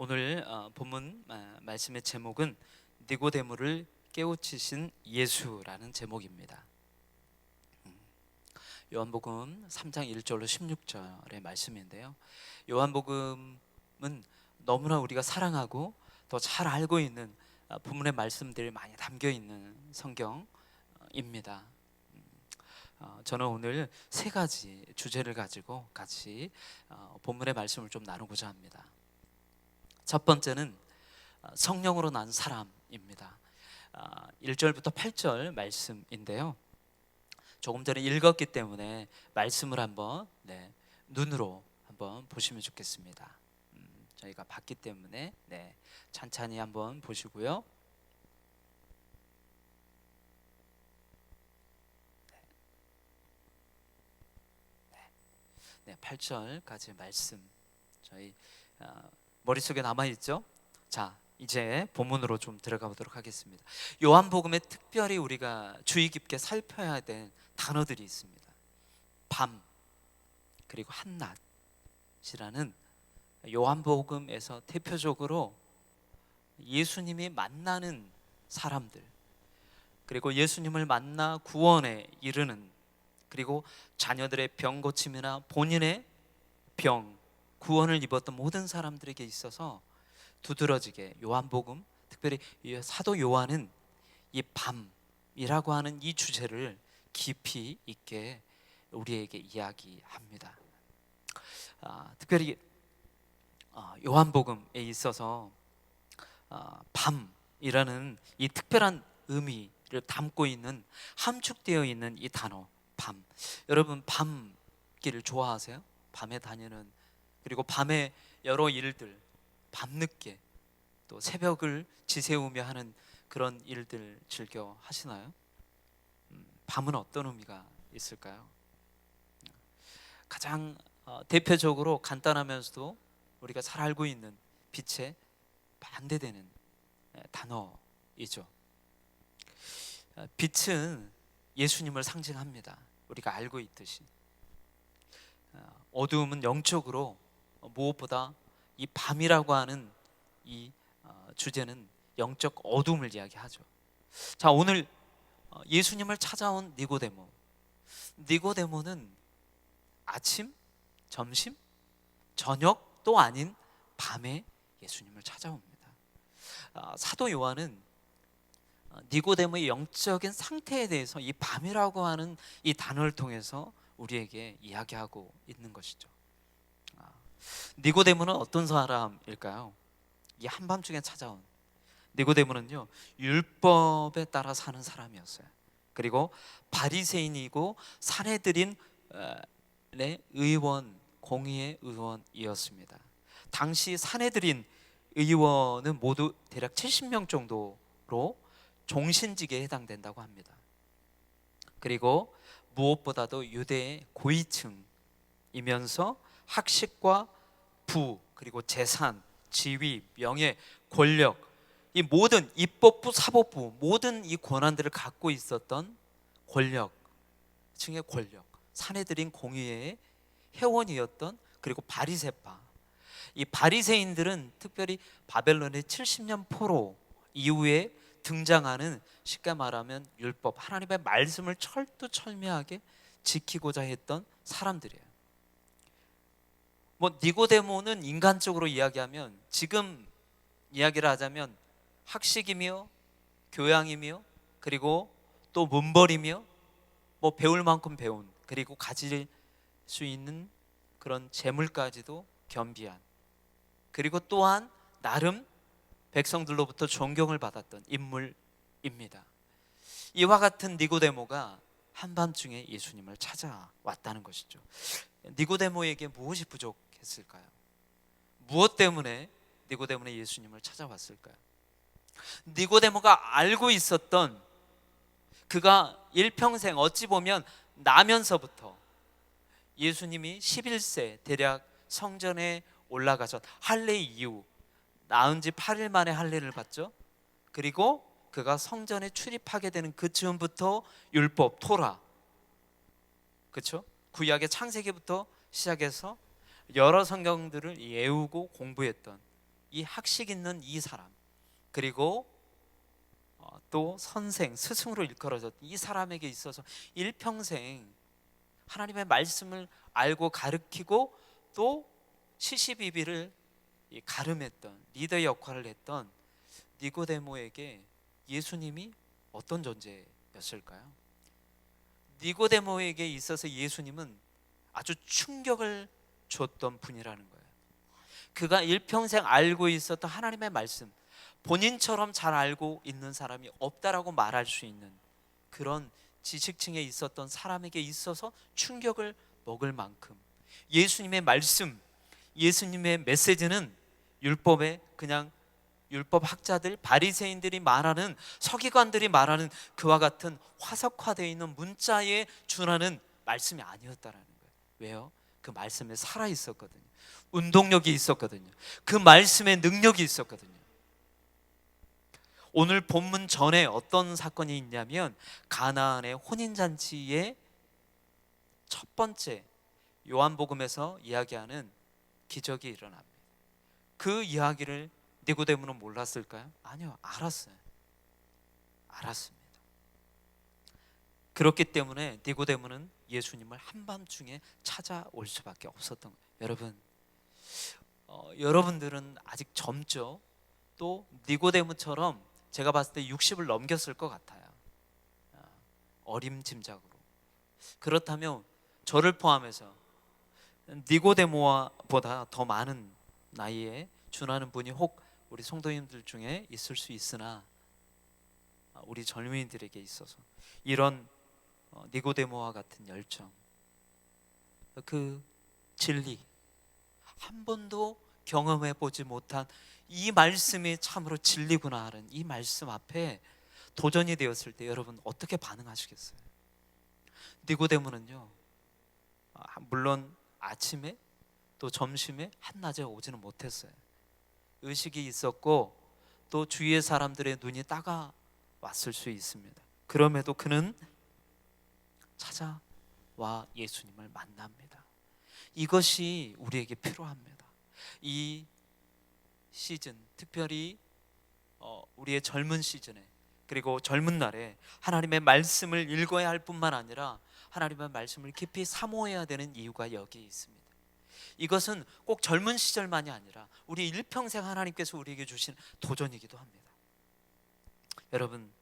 오늘 본문 말씀의 제목은 니고데모를 깨우치신 예수라는 제목입니다. 요한복음 3장 1절로 16절의 말씀인데요, 요한복음은 너무나 우리가 사랑하고 더 잘 알고 있는 본문의 말씀들이 많이 담겨 있는 성경입니다. 저는 오늘 세 가지 주제를 가지고 같이 본문의 말씀을 좀 나누고자 합니다. 첫 번째는 성령으로 난 사람입니다. 1절부터 8절 말씀인데요, 조금 전에 읽었기 때문에 말씀을 한번 눈으로 한번 보시면 좋겠습니다. 저희가 봤기 때문에 찬찬히 한번 보시고요. 8절까지 말씀 저희 머릿속에 남아있죠? 자, 이제 본문으로 좀 들어가 보도록 하겠습니다. 요한복음에 특별히 우리가 주의 깊게 살펴야 될 단어들이 있습니다. 밤, 그리고 한낮이라는 요한복음에서 대표적으로 예수님이 만나는 사람들, 그리고 예수님을 만나 구원에 이르는, 그리고 자녀들의 병 고침이나 본인의 병, 구원을 입었던 모든 사람들에게 있어서 두드러지게 요한복음, 특별히 사도 요한은 이 밤이라고 하는 이 주제를 깊이 있게 우리에게 이야기합니다. 특별히 요한복음에 있어서 밤이라는 이 특별한 의미를 담고 있는, 함축되어 있는 이 단어 밤. 여러분, 밤길을 좋아하세요? 밤에 다니는, 그리고 밤에 여러 일들, 밤늦게 또 새벽을 지새우며 하는 그런 일들 즐겨 하시나요? 밤은 어떤 의미가 있을까요? 가장 대표적으로 간단하면서도 우리가 잘 알고 있는 빛에 반대되는 단어이죠. 빛은 예수님을 상징합니다. 우리가 알고 있듯이 어두움은 영적으로 무엇보다 이 밤이라고 하는 이 주제는 영적 어둠을 이야기하죠. 자, 오늘 예수님을 찾아온 니고데모는 아침, 점심, 저녁도 아닌 밤에 예수님을 찾아옵니다. 사도 요한은 니고데모의 영적인 상태에 대해서 이 밤이라고 하는 이 단어를 통해서 우리에게 이야기하고 있는 것이죠. 니고데모는 어떤 사람일까요? 이 한밤중에 찾아온 니고데모는요, 율법에 따라 사는 사람이었어요. 그리고 바리새인이고 산헤드린 의원, 공의의 의원이었습니다. 당시 산헤드린 의원은 모두 대략 70명 정도로 종신직에 해당된다고 합니다. 그리고 무엇보다도 유대의 고위층이면서 학식과 부, 그리고 재산, 지위, 명예, 권력, 이 모든 입법부, 사법부 모든 이 권한들을 갖고 있었던 권력층의 권력, 산헤드린 공의회의 회원이었던, 그리고 바리새파, 이 바리새인들은 특별히 바벨론의 70년 포로 이후에 등장하는, 쉽게 말하면 율법, 하나님의 말씀을 철두철미하게 지키고자 했던 사람들이에요. 니고데모는 인간적으로 이야기하면, 지금 이야기를 하자면 학식이며 교양이며, 그리고 또 문벌이며, 배울 만큼 배운, 그리고 가질 수 있는 그런 재물까지도 겸비한, 그리고 또한 나름 백성들로부터 존경을 받았던 인물입니다. 이와 같은 니고데모가 한밤중에 예수님을 찾아왔다는 것이죠. 니고데모에게 무엇이 부족했을까요? 무엇 때문에 니고데모는 예수님을 찾아왔을까요? 니고데모가 알고 있었던, 그가 일평생 어찌 보면 나면서부터 예수님이 11세 대략 성전에 올라가서 할례 이후 낳은 지 8일 만에 할례를 받죠. 그리고 그가 성전에 출입하게 되는 그 즈음부터 율법, 토라, 그렇죠? 구약의 창세기부터 시작해서 여러 성경들을 외우고 공부했던, 이 학식 있는 이 사람, 그리고 또 선생, 스승으로 일컬어졌던 이 사람에게 있어서 일평생 하나님의 말씀을 알고 가르치고 또 시시비비를 가름했던 리더 역할을 했던 니고데모에게 예수님이 어떤 존재였을까요? 니고데모에게 있어서 예수님은 아주 충격을 줬던 분이라는 거예요. 그가 일평생 알고 있었던 하나님의 말씀, 본인처럼 잘 알고 있는 사람이 없다라고 말할 수 있는 그런 지식층에 있었던 사람에게 있어서 충격을 먹을 만큼 예수님의 말씀, 예수님의 메시지는 율법에 그냥 율법 학자들, 바리새인들이 말하는, 서기관들이 말하는 그와 같은 화석화되어 있는 문자에 준하는 말씀이 아니었다라는 거예요. 왜요? 그 말씀에 살아 있었거든요. 운동력이 있었거든요. 그 말씀에 능력이 있었거든요. 오늘 본문 전에 어떤 사건이 있냐면 가나안의 혼인잔치의 첫 번째 요한복음에서 이야기하는 기적이 일어납니다. 그 이야기를 니고데모는 몰랐을까요? 아니요, 알았어요. 알았습니다. 그렇기 때문에 니고데모는 예수님을 한밤중에 찾아올 수밖에 없었던 거예요. 여러분, 여러분들은 아직 젊죠? 또 니고데모처럼 제가 봤을 때 60을 넘겼을 것 같아요. 어림짐작으로. 그렇다면 저를 포함해서 니고데모보다 더 많은 나이에 준하는 분이 혹 우리 성도님들 중에 있을 수 있으나 우리 젊은이들에게 있어서 이런 니고데모와 같은 열정, 그 진리, 한 번도 경험해 보지 못한 이 말씀이 참으로 진리구나 하는 이 말씀 앞에 도전이 되었을 때 여러분 어떻게 반응하시겠어요? 니고데모는요, 물론 아침에 또 점심에 한낮에 오지는 못했어요. 의식이 있었고 또 주위의 사람들의 눈이 따가웠을 수 있습니다. 그럼에도 그는 찾아와 예수님을 만납니다. 이것이 우리에게 필요합니다. 이 시즌, 특별히 우리의 젊은 시즌에, 그리고 젊은 날에 하나님의 말씀을 읽어야 할 뿐만 아니라 하나님의 말씀을 깊이 사모해야 되는 이유가 여기에 있습니다. 이것은 꼭 젊은 시절만이 아니라 우리 일평생 하나님께서 우리에게 주신 도전이기도 합니다. 여러분,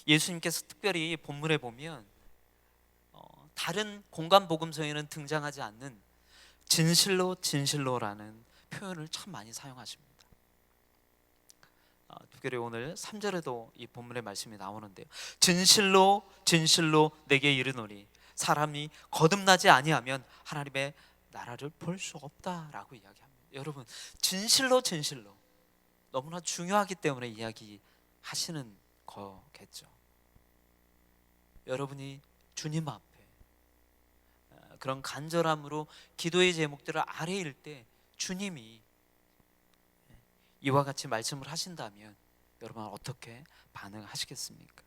예수님께서 특별히 본문에 보면 다른 공간 복음서에는 등장하지 않는 진실로 진실로라는 표현을 참 많이 사용하십니다. 특별히 오늘 3절에도 이 본문의 말씀이 나오는데요. 진실로 진실로 내게 이르노니 사람이 거듭나지 아니하면 하나님의 나라를 볼 수 없다라고 이야기합니다. 여러분, 진실로 진실로 너무나 중요하기 때문에 이야기하시는 거겠죠. 여러분이 주님 앞에 그런 간절함으로 기도의 제목들을 아뢰일 때 주님이 이와 같이 말씀을 하신다면 여러분 어떻게 반응하시겠습니까?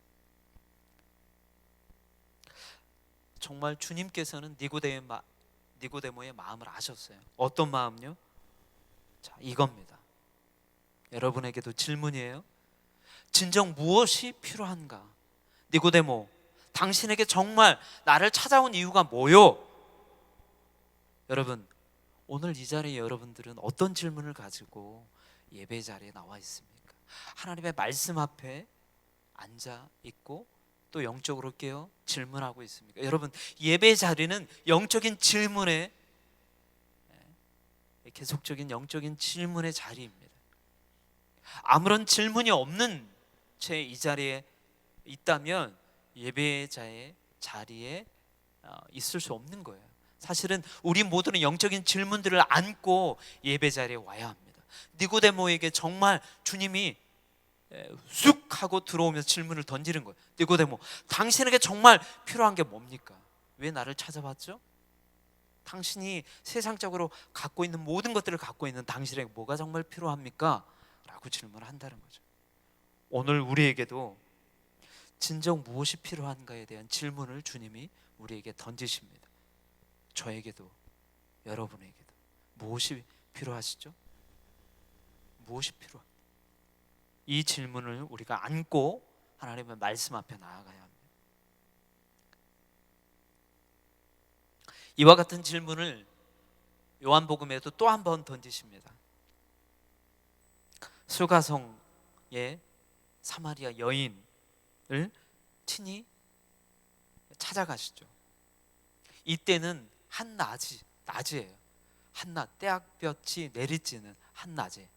정말 주님께서는 니고데모의 마음을 아셨어요. 어떤 마음요? 자, 이겁니다. 여러분에게도 질문이에요. 진정 무엇이 필요한가? 니고데모, 당신에게 정말 나를 찾아온 이유가 뭐요? 여러분, 오늘 이 자리에 여러분들은 어떤 질문을 가지고 예배 자리에 나와 있습니까? 하나님의 말씀 앞에 앉아 있고 또 영적으로 깨어 질문하고 있습니까? 여러분, 예배 자리는 영적인 질문의 계속적인 영적인 질문의 자리입니다. 아무런 질문이 없는 채 이 자리에 있다면 예배자의 자리에 있을 수 없는 거예요. 사실은 우리 모두는 영적인 질문들을 안고 예배 자리에 와야 합니다. 니고데모에게 정말 주님이 쑥 하고 들어오면서 질문을 던지는 거예요. 니고데모, 당신에게 정말 필요한 게 뭡니까? 왜 나를 찾아봤죠? 당신이 세상적으로 갖고 있는 모든 것들을 갖고 있는 당신에게 뭐가 정말 필요합니까? 라고 질문을 한다는 거죠. 오늘 우리에게도 진정 무엇이 필요한가에 대한 질문을 주님이 우리에게 던지십니다. 저에게도 여러분에게도 무엇이 필요하시죠? 무엇이 필요합니까? 이 질문을 우리가 안고 하나님의 말씀 앞에 나아가야 합니다. 이와 같은 질문을 요한복음에도 또 한 번 던지십니다. 수가성의 사마리아 여인을 친히 찾아가시죠. 이때는 낮이에요. 한낮, 떼약볕이 내리쬐는 한낮에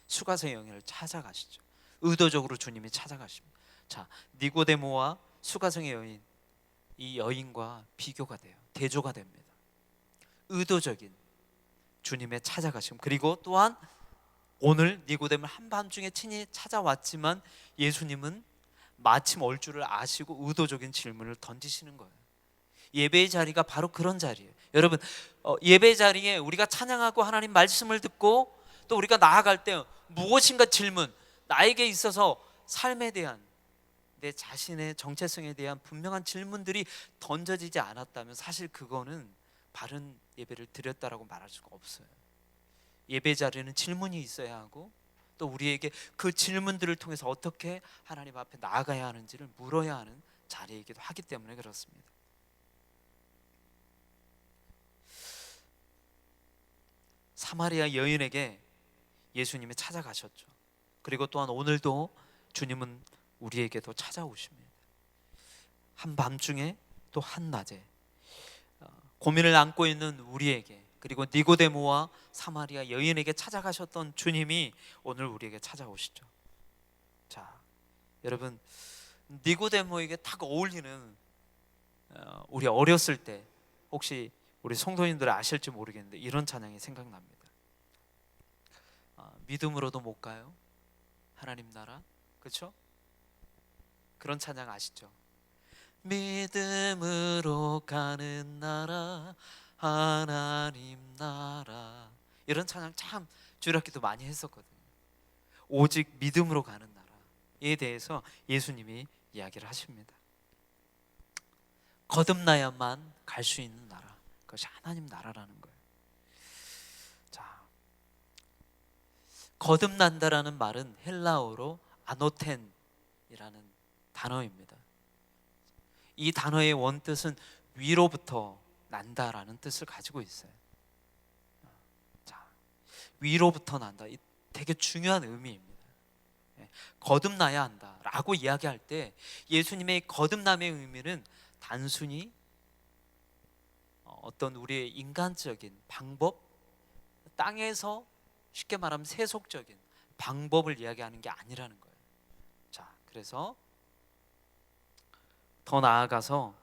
수가성의 여인을 찾아가시죠. 의도적으로 주님이 찾아가십니다. 자, 니고데모와 수가성의 여인, 이 여인과 비교가 돼요. 대조가 됩니다. 의도적인 주님의 찾아가심, 그리고 또한 오늘 니고데모를 한밤중에 친히 찾아왔지만 예수님은 마침 올 줄을 아시고 의도적인 질문을 던지시는 거예요. 예배의 자리가 바로 그런 자리예요. 여러분, 예배의 자리에 우리가 찬양하고 하나님 말씀을 듣고 또 우리가 나아갈 때 무엇인가 질문, 나에게 있어서 삶에 대한, 내 자신의 정체성에 대한 분명한 질문들이 던져지지 않았다면 사실 그거는 바른 예배를 드렸다라고 말할 수가 없어요. 예배 자리에는 질문이 있어야 하고 또 우리에게 그 질문들을 통해서 어떻게 하나님 앞에 나아가야 하는지를 물어야 하는 자리이기도 하기 때문에 그렇습니다. 사마리아 여인에게 예수님이 찾아가셨죠. 그리고 또한 오늘도 주님은 우리에게도 찾아오십니다. 한밤중에 또 한낮에 고민을 안고 있는 우리에게, 그리고 니고데모와 사마리아 여인에게 찾아가셨던 주님이 오늘 우리에게 찾아오시죠. 자, 여러분, 니고데모에게 딱 어울리는, 우리 어렸을 때 혹시 우리 성도님들 아실지 모르겠는데 이런 찬양이 생각납니다. 믿음으로도 못 가요, 하나님 나라. 그렇죠? 그런 찬양 아시죠? 믿음으로 가는 나라, 하나님 나라. 이런 찬양 참 주일학기도 많이 했었거든요. 오직 믿음으로 가는 나라에 대해서 예수님이 이야기를 하십니다. 거듭나야만 갈 수 있는 나라, 그것이 하나님 나라라는 거예요. 자, 거듭난다라는 말은 헬라어로 아노텐이라는 단어입니다. 이 단어의 원뜻은 위로부터 난다라는 뜻을 가지고 있어요. 자, 위로부터 난다, 이 되게 중요한 의미입니다. 거듭나야 한다라고 이야기할 때 예수님의 거듭남의 의미는 단순히 어떤 우리의 인간적인 방법, 땅에서 쉽게 말하면 세속적인 방법을 이야기하는 게 아니라는 거예요. 자, 그래서 더 나아가서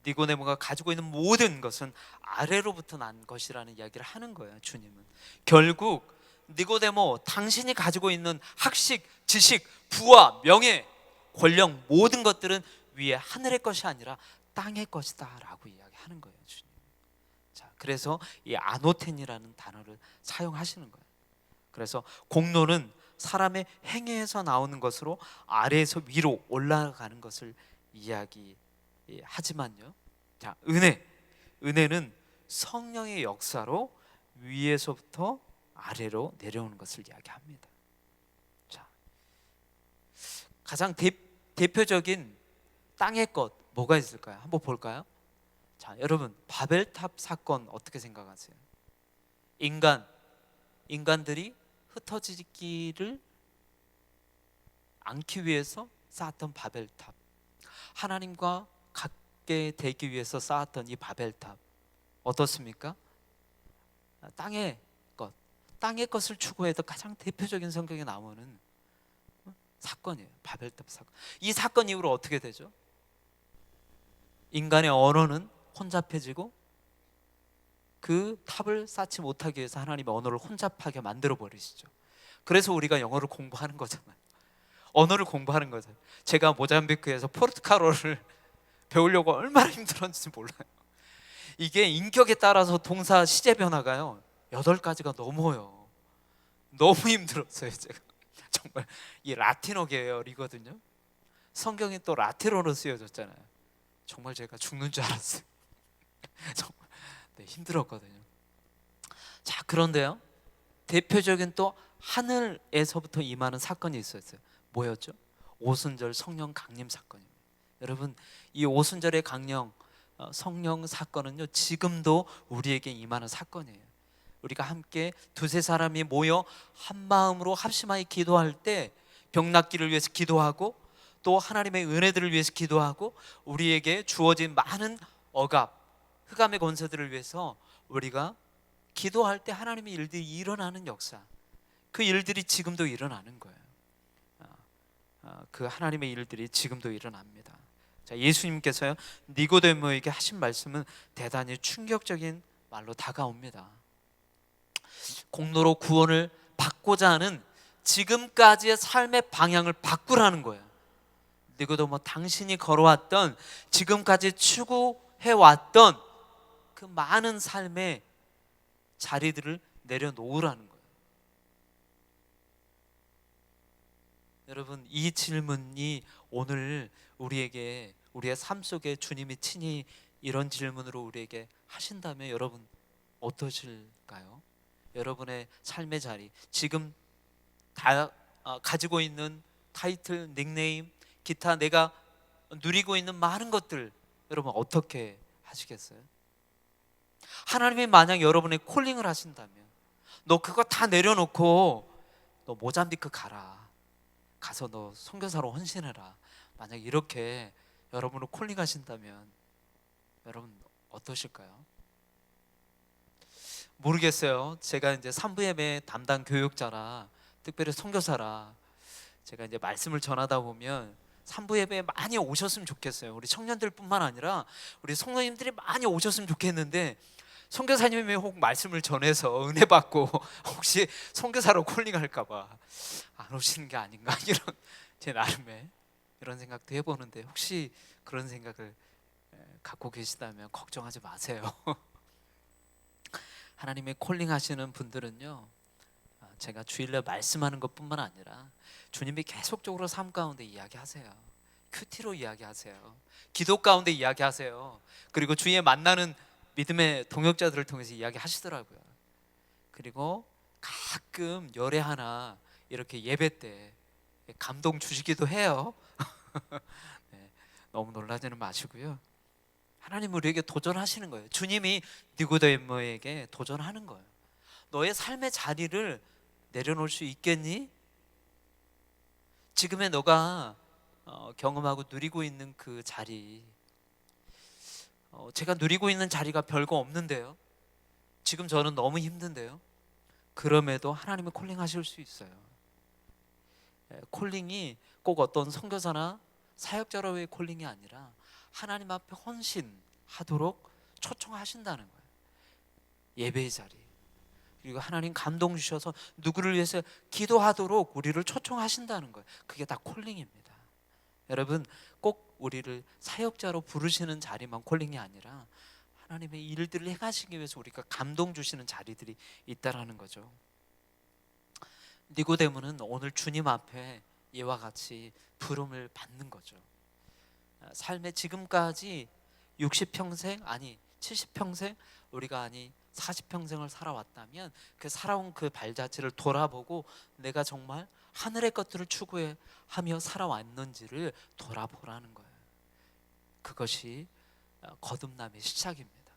니고데모가 가지고 있는 모든 것은 아래로부터 난 것이라는 이야기를 하는 거예요. 주님은 결국 니고데모, 당신이 가지고 있는 학식, 지식, 부와 명예, 권력, 모든 것들은 위에 하늘의 것이 아니라 땅의 것이다 라고 이야기하는 거예요, 주님. 자, 그래서 이 아노텐이라는 단어를 사용하시는 거예요. 그래서 공로는 사람의 행위에서 나오는 것으로 아래에서 위로 올라가는 것을 이야기하지만요, 자, 은혜는 성령의 역사로 위에서부터 아래로 내려오는 것을 이야기합니다. 자, 가장 대표적인 땅의 것 뭐가 있을까요? 한번 볼까요? 자, 여러분, 바벨탑 사건 어떻게 생각하세요? 인간들이 흩어지기를 않기 위해서 쌓았던 바벨탑, 하나님과 같게 되기 위해서 쌓았던 이 바벨탑 어떻습니까? 땅의 것을 추구해서 가장 대표적인 성경에 나오는 사건이에요. 바벨탑 사건. 이 사건 이후로 어떻게 되죠? 인간의 언어는 혼잡해지고 그 탑을 쌓지 못하기 위해서 하나님의 언어를 혼잡하게 만들어 버리시죠. 그래서 우리가 영어를 공부하는 거잖아요. 언어를 공부하는 거죠. 제가 모잠비크에서 포르투갈어를 배우려고 얼마나 힘들었는지 몰라요. 이게 인격에 따라서 동사 시제 변화가요 8가지가 넘어요. 너무 힘들었어요. 제가 정말 이 라틴어 계열이거든요. 성경이 또 라틴어로 쓰여졌잖아요. 정말 제가 죽는 줄 알았어요. 정말 힘들었거든요. 자, 그런데요, 대표적인 또 하늘에서부터 임하는 사건이 있었어요. 뭐였죠? 오순절 성령 강림 사건입니다. 여러분, 이 오순절의 강령 성령 사건은요, 지금도 우리에게 임하는 사건이에요. 우리가 함께 두세 사람이 모여 한 마음으로 합심하여 기도할 때 병 낫기를 위해서 기도하고, 또 하나님의 은혜들을 위해서 기도하고, 우리에게 주어진 많은 억압, 흑암의 권세들을 위해서 우리가 기도할 때 하나님의 일들이 일어나는 역사, 그 일들이 지금도 일어나는 거예요. 그 하나님의 일들이 지금도 일어납니다. 자, 예수님께서요, 니고데모에게 하신 말씀은 대단히 충격적인 말로 다가옵니다. 공로로 구원을 받고자 하는 지금까지의 삶의 방향을 바꾸라는 거예요. 니고데모, 당신이 걸어왔던, 지금까지 추구해왔던 그 많은 삶의 자리들을 내려놓으라는 거예요. 여러분, 이 질문이 오늘 우리에게, 우리의 삶 속에 주님이 친히 이런 질문으로 우리에게 하신다면 여러분 어떠실까요? 여러분의 삶의 자리, 지금 다 가지고 있는 타이틀, 닉네임, 기타 내가 누리고 있는 많은 것들, 여러분 어떻게 하시겠어요? 하나님이 만약 여러분의 콜링을 하신다면, 너 그거 다 내려놓고 너 모잠비크 가서 너 선교사로 헌신해라, 만약 이렇게 여러분을 콜링하신다면 여러분 어떠실까요? 모르겠어요. 제가 이제 3부 예배 담당 교육자라, 특별히 선교사라, 제가 이제 말씀을 전하다 보면 3부 예배에 많이 오셨으면 좋겠어요. 우리 청년들뿐만 아니라 우리 성도님들이 많이 오셨으면 좋겠는데, 선교사님이 혹 말씀을 전해서 은혜 받고 혹시 선교사로 콜링할까봐 안 오시는 게 아닌가, 이런 제 나름의 이런 생각도 해보는데, 혹시 그런 생각을 갖고 계시다면 걱정하지 마세요. 하나님의 콜링하시는 분들은요, 제가 주일날 말씀하는 것뿐만 아니라 주님이 계속적으로 삶 가운데 이야기하세요. 큐티로 이야기하세요. 기도 가운데 이야기하세요. 그리고 주위에 만나는 믿음의 동역자들을 통해서 이야기하시더라고요. 그리고 가끔 열에 하나 이렇게 예배 때 감동 주시기도 해요. 네, 너무 놀라지는 마시고요. 하나님 우리에게 도전하시는 거예요. 주님이 니고데모에게 도전하는 거예요. 너의 삶의 자리를 내려놓을 수 있겠니? 지금의 너가 경험하고 누리고 있는 그 자리, 제가 누리고 있는 자리가 별거 없는데요, 지금 저는 너무 힘든데요, 그럼에도 하나님의 콜링 하실 수 있어요. 콜링이 꼭 어떤 선교사나 사역자로의 콜링이 아니라 하나님 앞에 헌신하도록 초청하신다는 거예요. 예배의 자리, 그리고 하나님 감동 주셔서 누구를 위해서 기도하도록 우리를 초청하신다는 거예요. 그게 다 콜링입니다. 여러분, 꼭 우리를 사역자로 부르시는 자리만 콜링이 아니라 하나님의 일들을 행하시기 위해서 우리가 감동 주시는 자리들이 있다라는 거죠. 니고데모는 오늘 주님 앞에 이와 같이 부름을 받는 거죠. 삶의 지금까지 60평생, 아니 70평생, 우리가 아니 40평생을 살아왔다면 그 살아온 그 발자취를 돌아보고 내가 정말 하늘의 것들을 추구하며 살아왔는지를 돌아보라는 거예요. 그것이 거듭남의 시작입니다.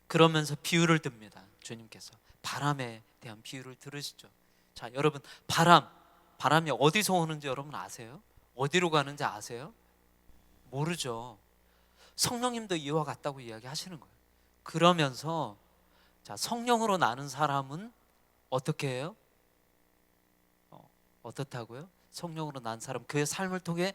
그러면서 비유를 듭니다. 주님께서 바람에 대한 비유를 들으시죠. 자, 여러분, 바람이 어디서 오는지 여러분 아세요? 어디로 가는지 아세요? 모르죠. 성령님도 이와 같다고 이야기하시는 거예요. 그러면서 자, 성령으로 나는 사람은 어떻게 해요? 어떻다고요? 성령으로 난 사람, 그의 삶을 통해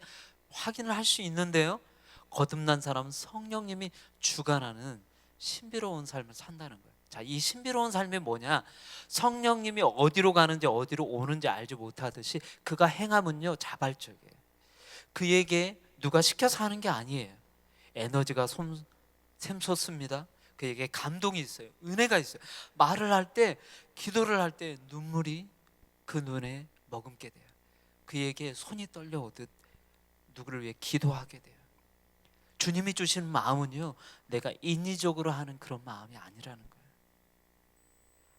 확인을 할 수 있는데요, 거듭난 사람은 성령님이 주관하는 신비로운 삶을 산다는 거예요. 자, 이 신비로운 삶이 뭐냐? 성령님이 어디로 가는지 어디로 오는지 알지 못하듯이 그가 행함은요 자발적이에요. 그에게 누가 시켜서 하는 게 아니에요. 에너지가 샘솟습니다. 그에게 감동이 있어요. 은혜가 있어요. 말을 할 때, 기도를 할 때 눈물이 그 눈에 머금게 돼요. 그에게 손이 떨려오듯 누구를 위해 기도하게 돼요. 주님이 주시는 마음은요, 내가 인위적으로 하는 그런 마음이 아니라는 거예요.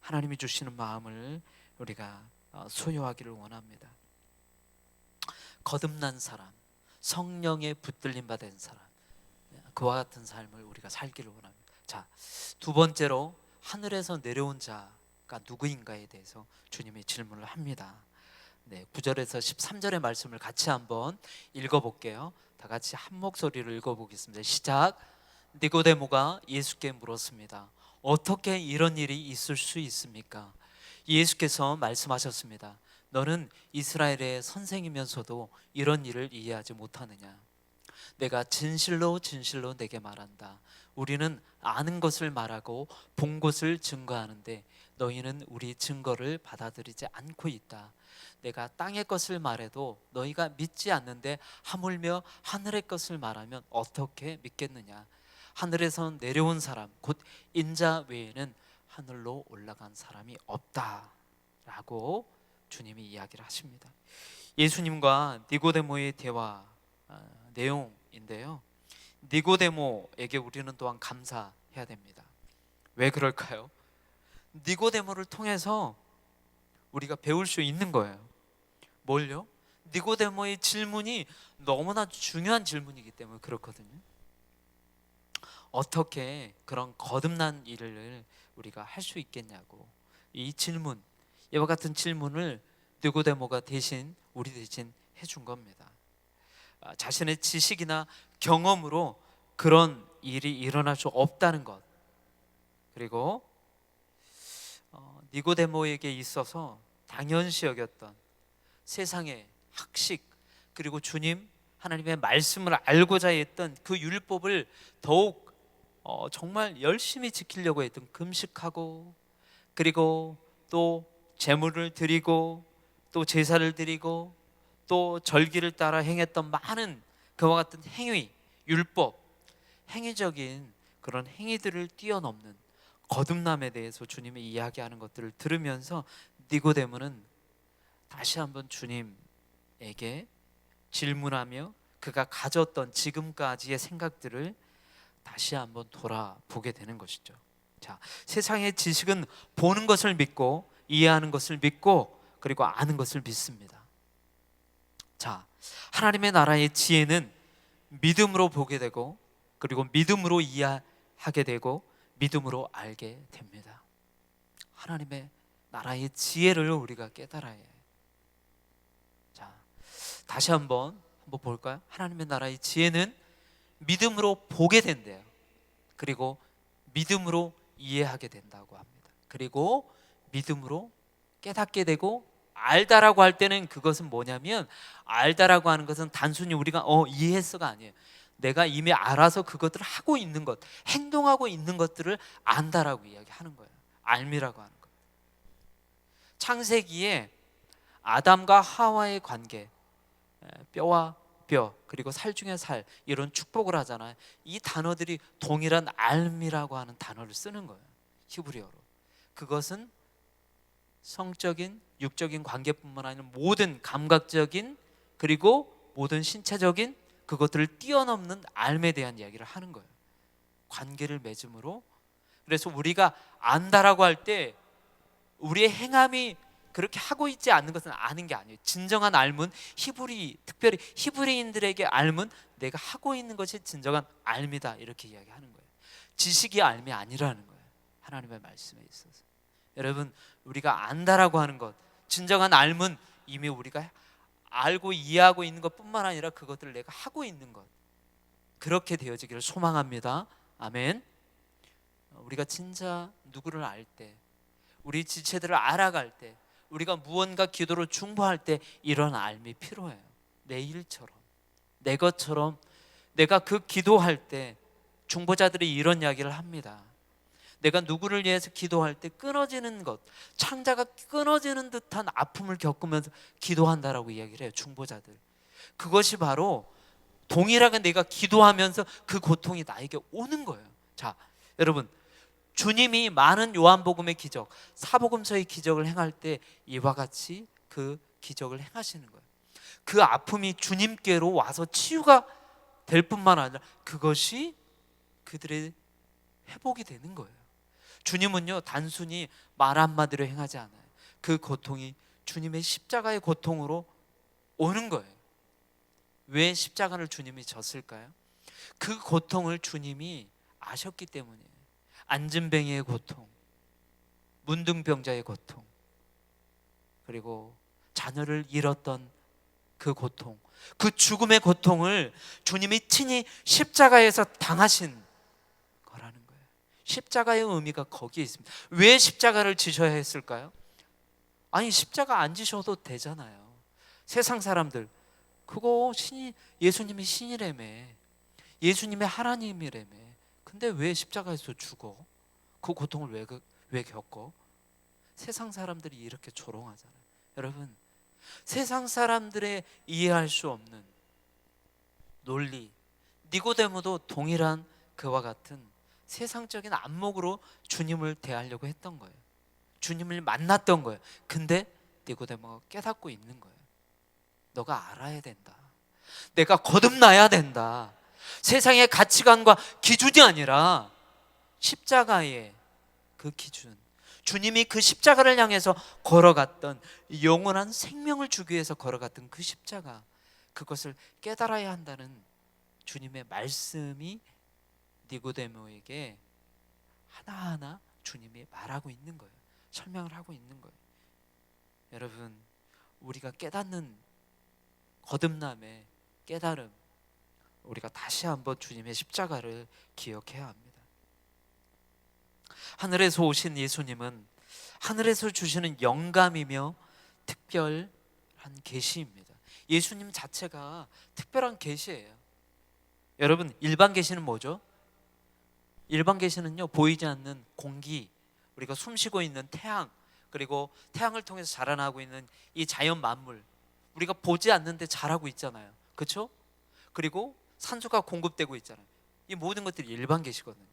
하나님이 주시는 마음을 우리가 소유하기를 원합니다. 거듭난 사람, 성령에 붙들림 받은 사람, 그와 같은 삶을 우리가 살기를 원합니다. 자, 두 번째로 하늘에서 내려온 자가 누구인가에 대해서 주님이 질문을 합니다. 네, 9절에서 13절의 말씀을 같이 한번 읽어볼게요. 다 같이 한 목소리로 읽어보겠습니다. 시작. 니고데모가 예수께 물었습니다. 어떻게 이런 일이 있을 수 있습니까? 예수께서 말씀하셨습니다. 너는 이스라엘의 선생이면서도 이런 일을 이해하지 못하느냐? 내가 진실로 진실로 내게 말한다. 우리는 아는 것을 말하고 본 것을 증거하는데 너희는 우리 증거를 받아들이지 않고 있다. 내가 땅의 것을 말해도 너희가 믿지 않는데 하물며 하늘의 것을 말하면 어떻게 믿겠느냐? 하늘에서 내려온 사람 곧 인자 외에는 하늘로 올라간 사람이 없다라고 주님이 이야기를 하십니다. 예수님과 니고데모의 대화 내용인데요, 니고데모에게 우리는 또한 감사해야 됩니다. 왜 그럴까요? 니고데모를 통해서 우리가 배울 수 있는 거예요. 뭘요? 니고데모의 질문이 너무나 중요한 질문이기 때문에 그렇거든요. 어떻게 그런 거듭난 일을 우리가 할 수 있겠냐고, 이 질문, 이와 같은 질문을 니고데모가 대신 우리 대신 해준 겁니다. 자신의 지식이나 경험으로 그런 일이 일어날 수 없다는 것, 그리고 니고데모에게 있어서 당연시 여겼던 세상의 학식, 그리고 주님 하나님의 말씀을 알고자 했던 그 율법을 더욱 정말 열심히 지키려고 했던, 금식하고 그리고 또 제물을 드리고 또 제사를 드리고 또 절기를 따라 행했던 많은 그와 같은 행위, 율법, 행위적인 그런 행위들을 뛰어넘는 거듭남에 대해서 주님이 이야기하는 것들을 들으면서 니고데모는 다시 한번 주님에게 질문하며 그가 가졌던 지금까지의 생각들을 다시 한번 돌아보게 되는 것이죠. 자, 세상의 지식은 보는 것을 믿고 이해하는 것을 믿고 그리고 아는 것을 믿습니다. 자, 하나님의 나라의 지혜는 믿음으로 보게 되고 그리고 믿음으로 이해하게 되고 믿음으로 알게 됩니다. 하나님의 나라의 지혜를 우리가 깨달아야 해요. 자, 다시 한번 볼까요? 하나님의 나라의 지혜는 믿음으로 보게 된대요. 그리고 믿음으로 이해하게 된다고 합니다. 그리고 믿음으로 깨닫게 되고, 알다라고 할 때는 그것은 뭐냐면, 알다라고 하는 것은 단순히 우리가 이해했어가 아니에요. 내가 이미 알아서 그것들을 하고 있는 것, 행동하고 있는 것들을 안다라고 이야기하는 거예요. 알미라고 하는 것. 창세기에 아담과 하와의 관계, 뼈와 뼈 그리고 살 중에 살, 이런 축복을 하잖아요. 이 단어들이 동일한 알미라고 하는 단어를 쓰는 거예요, 히브리어로. 그것은 성적인 육적인 관계뿐만 아니라 모든 감각적인 그리고 모든 신체적인 그것들을 뛰어넘는 알에 대한 이야기를 하는 거예요. 관계를 맺음으로. 그래서 우리가 안다라고 할 때 우리의 행함이 그렇게 하고 있지 않는 것은 아는 게 아니에요. 진정한 알문, 특별히 히브리인들에게 알문, 내가 하고 있는 것이 진정한 알미다, 이렇게 이야기하는 거예요. 지식이 알미 아니라는 거예요, 하나님의 말씀에 있어서. 여러분, 우리가 안다라고 하는 것, 진정한 알문, 이미 우리가 알고 이해하고 있는 것뿐만 아니라 그것들을 내가 하고 있는 것, 그렇게 되어지기를 소망합니다. 아멘. 우리가 진짜 누구를 알 때, 우리 지체들을 알아갈 때, 우리가 무언가 기도로 중보할 때 이런 알미 필요해요. 내 일처럼, 내 것처럼. 내가 그 기도할 때 중보자들이 이런 이야기를 합니다. 내가 누구를 위해서 기도할 때 끊어지는 것, 창자가 끊어지는 듯한 아픔을 겪으면서 기도한다라고 이야기를 해요, 중보자들. 그것이 바로 동일하게 내가 기도하면서 그 고통이 나에게 오는 거예요. 자, 여러분, 주님이 많은 요한복음의 기적, 사복음서의 기적을 행할 때 이와 같이 그 기적을 행하시는 거예요. 그 아픔이 주님께로 와서 치유가 될 뿐만 아니라 그것이 그들의 회복이 되는 거예요. 주님은요 단순히 말 한마디로 행하지 않아요. 그 고통이 주님의 십자가의 고통으로 오는 거예요. 왜 십자가를 주님이 졌을까요? 그 고통을 주님이 아셨기 때문이에요. 안진뱅이의 고통, 문둥병자의 고통, 그리고 자녀를 잃었던 그 고통, 그 죽음의 고통을 주님이 친히 십자가에서 당하신 거라는 거예요. 십자가의 의미가 거기에 있습니다. 왜 십자가를 지셔야 했을까요? 아니 십자가 안 지셔도 되잖아요. 세상 사람들 그거 예수님이 신이라며, 예수님의 하나님이라며. 근데 왜 십자가에서 죽어? 그 고통을 왜 겪어? 세상 사람들이 이렇게 조롱하잖아요. 여러분, 세상 사람들의 이해할 수 없는 논리, 니고데모도 동일한 그와 같은 세상적인 안목으로 주님을 대하려고 했던 거예요. 주님을 만났던 거예요. 근데 니고데모가 깨닫고 있는 거예요. 너가 알아야 된다. 내가 거듭나야 된다. 세상의 가치관과 기준이 아니라 십자가의 그 기준, 주님이 그 십자가를 향해서 걸어갔던, 영원한 생명을 주기 위해서 걸어갔던 그 십자가, 그것을 깨달아야 한다는 주님의 말씀이 니고데모에게 하나하나 주님이 말하고 있는 거예요. 설명을 하고 있는 거예요. 여러분, 우리가 깨닫는 거듭남의 깨달음, 우리가 다시 한번 주님의 십자가를 기억해야 합니다. 하늘에서 오신 예수님은 하늘에서 주시는 영감이며 특별한 계시입니다. 예수님 자체가 특별한 계시예요. 여러분, 일반 계시는 뭐죠? 일반 계시는요, 보이지 않는 공기, 우리가 숨쉬고 있는 태양, 그리고 태양을 통해서 자라나고 있는 이 자연 만물, 우리가 보지 않는데 자라고 있잖아요. 그렇죠? 그리고 산소가 공급되고 있잖아요. 이 모든 것들이 일반 계시거든요.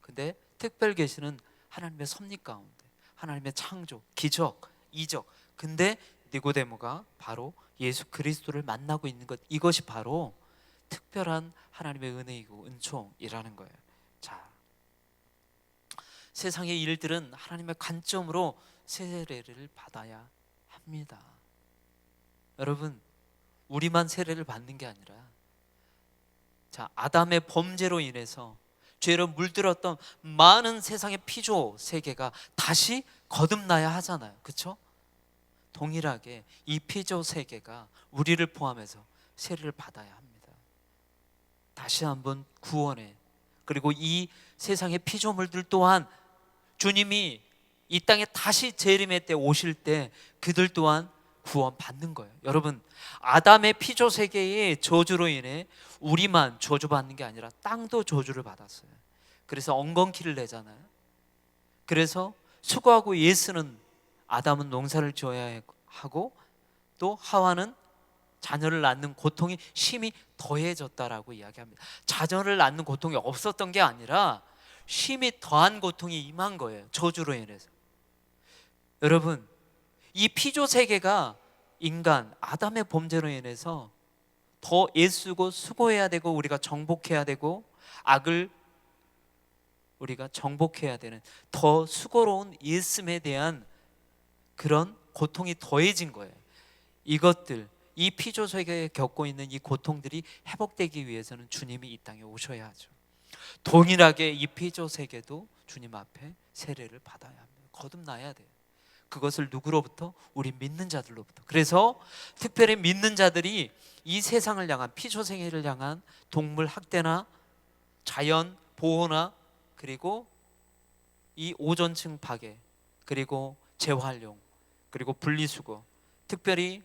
근데 특별 계시는 하나님의 섭리 가운데, 하나님의 창조, 기적, 이적. 근데 니고데모가 바로 예수 그리스도를 만나고 있는 것, 이것이 바로 특별한 하나님의 은혜이고 은총이라는 거예요. 자, 세상의 일들은 하나님의 관점으로 세례를 받아야 합니다. 여러분, 우리만 세례를 받는 게 아니라, 자, 아담의 범죄로 인해서 죄로 물들었던 많은 세상의 피조 세계가 다시 거듭나야 하잖아요. 그렇죠? 동일하게 이 피조 세계가 우리를 포함해서 세례를 받아야 합니다. 다시 한번 구원에, 그리고 이 세상의 피조물들 또한 주님이 이 땅에 다시 재림의 때 오실 때 그들 또한 구원 받는 거예요. 여러분, 아담의 피조 세계의 저주로 인해 우리만 저주받는 게 아니라 땅도 저주를 받았어요. 그래서 엉겅퀴를 내잖아요. 그래서 수고하고 예수는, 아담은 농사를 지어야 하고 또 하와는 자녀를 낳는 고통이 심히 더해졌다라고 이야기합니다. 자녀를 낳는 고통이 없었던 게 아니라 심히 더한 고통이 임한 거예요. 저주로 인해서. 여러분, 이 피조 세계가 인간 아담의 범죄로 인해서 더 애쓰고 수고해야 되고, 우리가 정복해야 되고, 악을 우리가 정복해야 되는 더 수고로운 예수에 대한 그런 고통이 더해진 거예요. 이것들, 이 피조 세계에 겪고 있는 이 고통들이 회복되기 위해서는 주님이 이 땅에 오셔야 하죠. 동일하게 이 피조 세계도 주님 앞에 세례를 받아야 합니다. 거듭나야 돼요. 그것을 누구로부터? 우리 믿는 자들로부터. 그래서 특별히 믿는 자들이 이 세상을 향한, 피조 세계를 향한 동물 학대나 자연 보호나, 그리고 이 오존층 파괴, 그리고 재활용, 그리고 분리수거, 특별히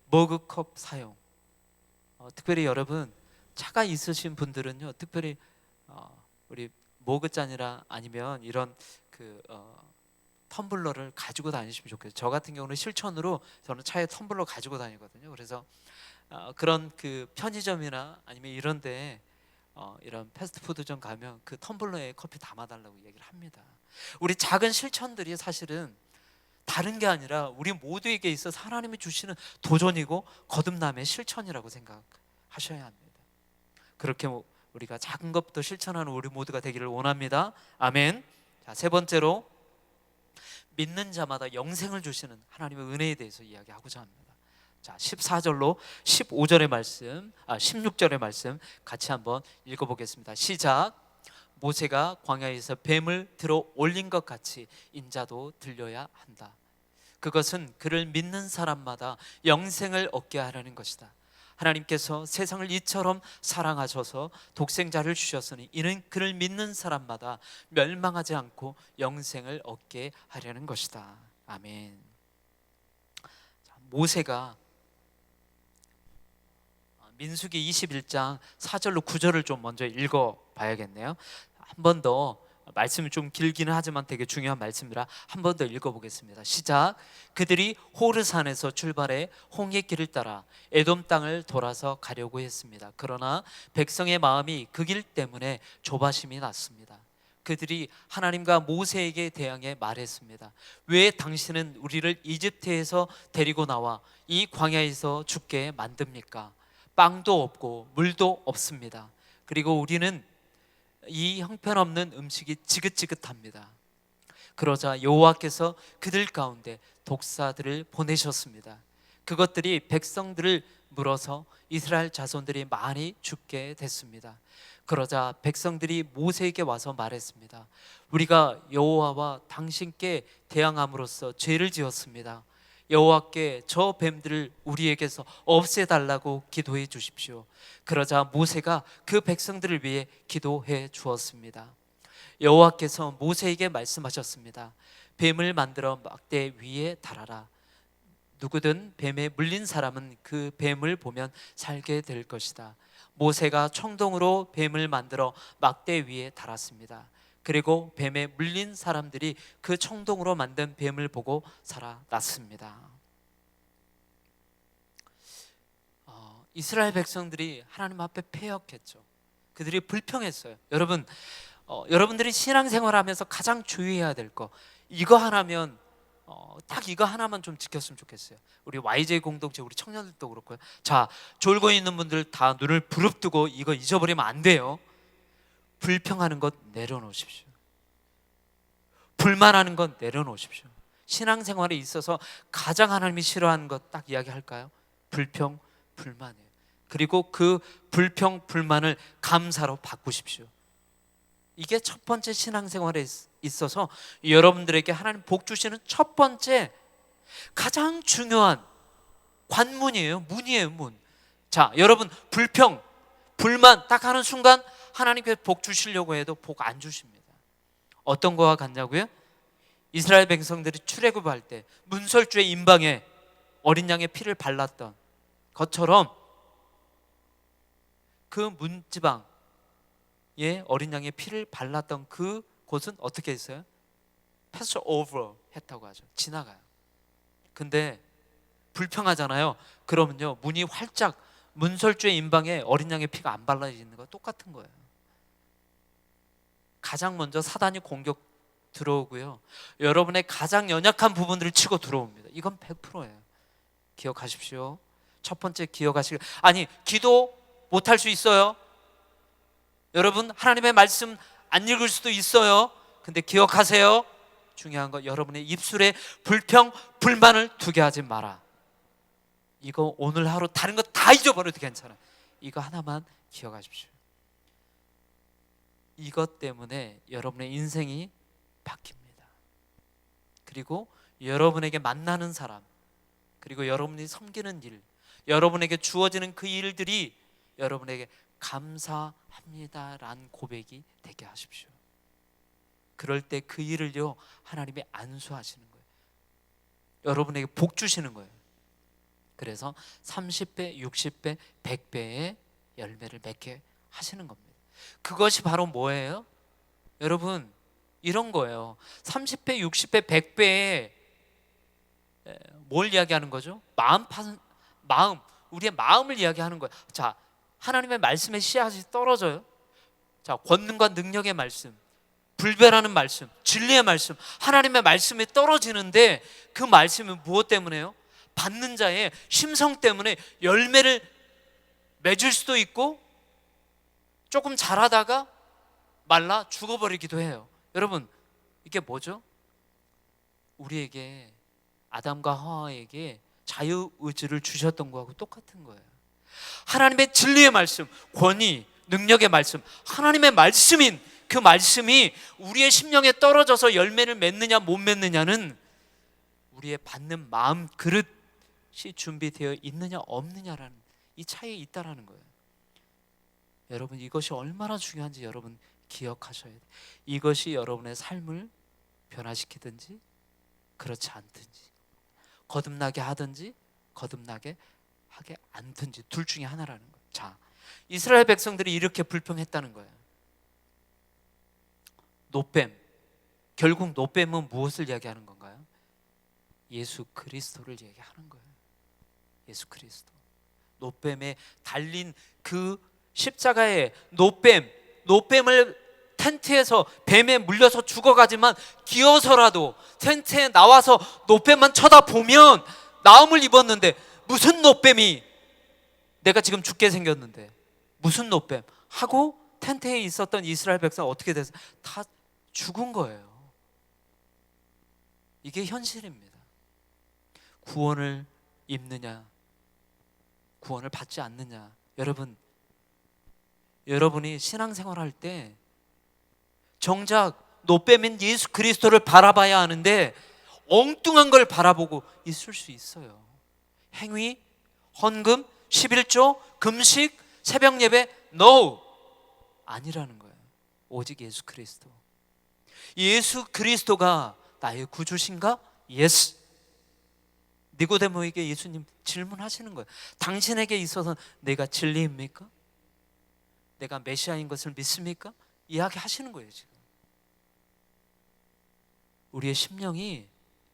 머그컵 사용, 특별히 여러분 차가 있으신 분들은요, 특별히 우리 머그잔이나 아니면 이런 텀블러를 가지고 다니시면 좋겠어요. 저 같은 경우는 실천으로 저는 차에 텀블러 가지고 다니거든요. 그래서 그런 그 편의점이나 아니면 이런데 이런 패스트푸드점 가면 그 텀블러에 커피 담아달라고 얘기를 합니다. 우리 작은 실천들이 사실은 다른 게 아니라 우리 모두에게 있어서 하나님이 주시는 도전이고 거듭남의 실천이라고 생각하셔야 합니다. 그렇게 우리가 작은 것부터 실천하는 우리 모두가 되기를 원합니다. 아멘. 자, 세 번째로 믿는 자마다 영생을 주시는 하나님의 은혜에 대해서 이야기하고자 합니다. 자, 14절로 15절의 말씀, 16절의 말씀 같이 한번 읽어보겠습니다. 시작. 모세가 광야에서 뱀을 들어 올린 것 같이 인자도 들려야 한다. 그것은 그를 믿는 사람마다 영생을 얻게 하려는 것이다. 하나님께서 세상을 이처럼 사랑하셔서 독생자를 주셨으니 이는 그를 믿는 사람마다 멸망하지 않고 영생을 얻게 하려는 것이다. 아멘. 모세가 민수기 21장 4절로 9절을 좀 먼저 읽어봐야겠네요. 한 번 더, 말씀이 좀 길기는 하지만 되게 중요한 말씀이라 한 번 더 읽어보겠습니다. 시작. 그들이 호르산에서 출발해 홍해 길을 따라 에돔 땅을 돌아서 가려고 했습니다. 그러나 백성의 마음이 그 길 때문에 조바심이 났습니다. 그들이 하나님과 모세에게 대항해 말했습니다. 왜 당신은 우리를 이집트에서 데리고 나와 이 광야에서 죽게 만듭니까? 빵도 없고 물도 없습니다. 그리고 우리는 이 형편없는 음식이 지긋지긋합니다. 그러자 여호와께서 그들 가운데 독사들을 보내셨습니다. 그것들이 백성들을 물어서 이스라엘 자손들이 많이 죽게 됐습니다. 그러자 백성들이 모세에게 와서 말했습니다. 우리가 여호와와 당신께 대항함으로써 죄를 지었습니다. 여호와께 저 뱀들을 우리에게서 없애달라고 기도해 주십시오. 그러자 모세가 그 백성들을 위해 기도해 주었습니다. 여호와께서 모세에게 말씀하셨습니다. 뱀을 만들어 막대 위에 달아라. 누구든 뱀에 물린 사람은 그 뱀을 보면 살게 될 것이다. 모세가 청동으로 뱀을 만들어 막대 위에 달았습니다. 그리고 뱀에 물린 사람들이 그 청동으로 만든 뱀을 보고 살아났습니다. 이스라엘 백성들이 하나님 앞에 패역했죠. 그들이 불평했어요. 여러분, 여러분들이 신앙생활하면서 가장 주의해야 될 거, 이거 하나면 딱 이거 하나만 좀 지켰으면 좋겠어요. 우리 YJ 공동체, 우리 청년들도 그렇고요. 자, 졸고 있는 분들 다 눈을 부릅뜨고 이거 잊어버리면 안 돼요. 불평하는 것 내려놓으십시오. 불만하는 것 내려놓으십시오. 신앙생활에 있어서 가장 하나님이 싫어하는 것 딱 이야기할까요? 불평, 불만이에요. 그리고 그 불평, 불만을 감사로 바꾸십시오. 이게 첫 번째 신앙생활에 있어서 여러분들에게 하나님 복 주시는 첫 번째 가장 중요한 관문이에요. 문이에요, 문. 자, 여러분 불평, 불만 딱 하는 순간 하나님께서 복 주시려고 해도 복 안 주십니다. 어떤 거와 같냐고요? 이스라엘 백성들이 출애굽할 때 문설주의 임방에 어린 양의 피를 발랐던 것처럼 그 문지방에 어린 양의 피를 발랐던 그 곳은 어떻게 했어요? 패스 오버 했다고 하죠. 지나가요. 근데 불평하잖아요. 그러면요, 문이 활짝, 문설주의 임방에 어린 양의 피가 안 발라지는 거 똑같은 거예요. 가장 먼저 사단이 공격 들어오고요, 여러분의 가장 연약한 부분들을 치고 들어옵니다. 이건 100%예요. 기억하십시오. 첫 번째 기억하시고, 아니 기도 못할 수 있어요. 여러분 하나님의 말씀 안 읽을 수도 있어요. 근데 기억하세요. 중요한 거, 여러분의 입술에 불평, 불만을 두게 하지 마라. 이거 오늘 하루 다른 거 다 잊어버려도 괜찮아요. 이거 하나만 기억하십시오. 이것 때문에 여러분의 인생이 바뀝니다. 그리고 여러분에게 만나는 사람, 그리고 여러분이 섬기는 일, 여러분에게 주어지는 그 일들이 여러분에게 감사합니다라는 고백이 되게 하십시오. 그럴 때 그 일을요, 하나님이 안수하시는 거예요. 여러분에게 복 주시는 거예요. 그래서 30배, 60배, 100배의 열매를 맺게 하시는 겁니다. 그것이 바로 뭐예요? 여러분, 이런 거예요. 30배, 60배, 100배의 뭘 이야기하는 거죠? 마음, 우리의 마음을 이야기하는 거예요. 자, 하나님의 말씀의 씨앗이 떨어져요. 자, 권능과 능력의 말씀, 불변하는 말씀, 진리의 말씀, 하나님의 말씀이 떨어지는데 그 말씀은 무엇 때문에요? 받는 자의 심성 때문에 열매를 맺을 수도 있고 조금 자라다가 말라 죽어버리기도 해요. 여러분, 이게 뭐죠? 우리에게, 아담과 하와에게 자유의지를 주셨던 거하고 똑같은 거예요. 하나님의 진리의 말씀, 권위, 능력의 말씀, 하나님의 말씀인 그 말씀이 우리의 심령에 떨어져서 열매를 맺느냐 못 맺느냐는 우리의 받는 마음 그릇이 준비되어 있느냐 없느냐라는 이 차이에 있다라는 거예요. 여러분, 이것이 얼마나 중요한지 여러분 기억하셔야 돼요. 이것이 여러분의 삶을 변화시키든지 그렇지 않든지, 거듭나게 하든지 거듭나게 하게 않든지 둘 중에 하나라는 거예요. 자, 이스라엘 백성들이 이렇게 불평했다는 거예요. 노뱀, 결국 노뱀은 무엇을 이야기하는 건가요? 예수 그리스도를 얘기하는 거예요. 예수 그리스도. 노뱀에 달린 그 십자가에 노뱀을 텐트에서 뱀에 물려서 죽어가지만 기어서라도 텐트에 나와서 노뱀만 쳐다보면 나음을 입었는데, 무슨 노뱀이 내가 지금 죽게 생겼는데 무슨 노뱀 하고 텐트에 있었던 이스라엘 백성 어떻게 됐어요? 다 죽은 거예요. 이게 현실입니다. 구원을 입느냐 구원을 받지 않느냐. 여러분이 신앙생활할 때 정작 노뱀인 예수 그리스도를 바라봐야 하는데 엉뚱한 걸 바라보고 있을 수 있어요. 행위, 헌금, 11조, 금식, 새벽 예배, no! 아니라는 거예요. 오직 예수 그리스도. 예수 그리스도가 나의 구주신가? Yes. 니고데모에게 예수님 질문하시는 거예요. 당신에게 있어서 내가 진리입니까? 내가 메시아인 것을 믿습니까? 이야기하시는 거예요. 지금 우리의 심령이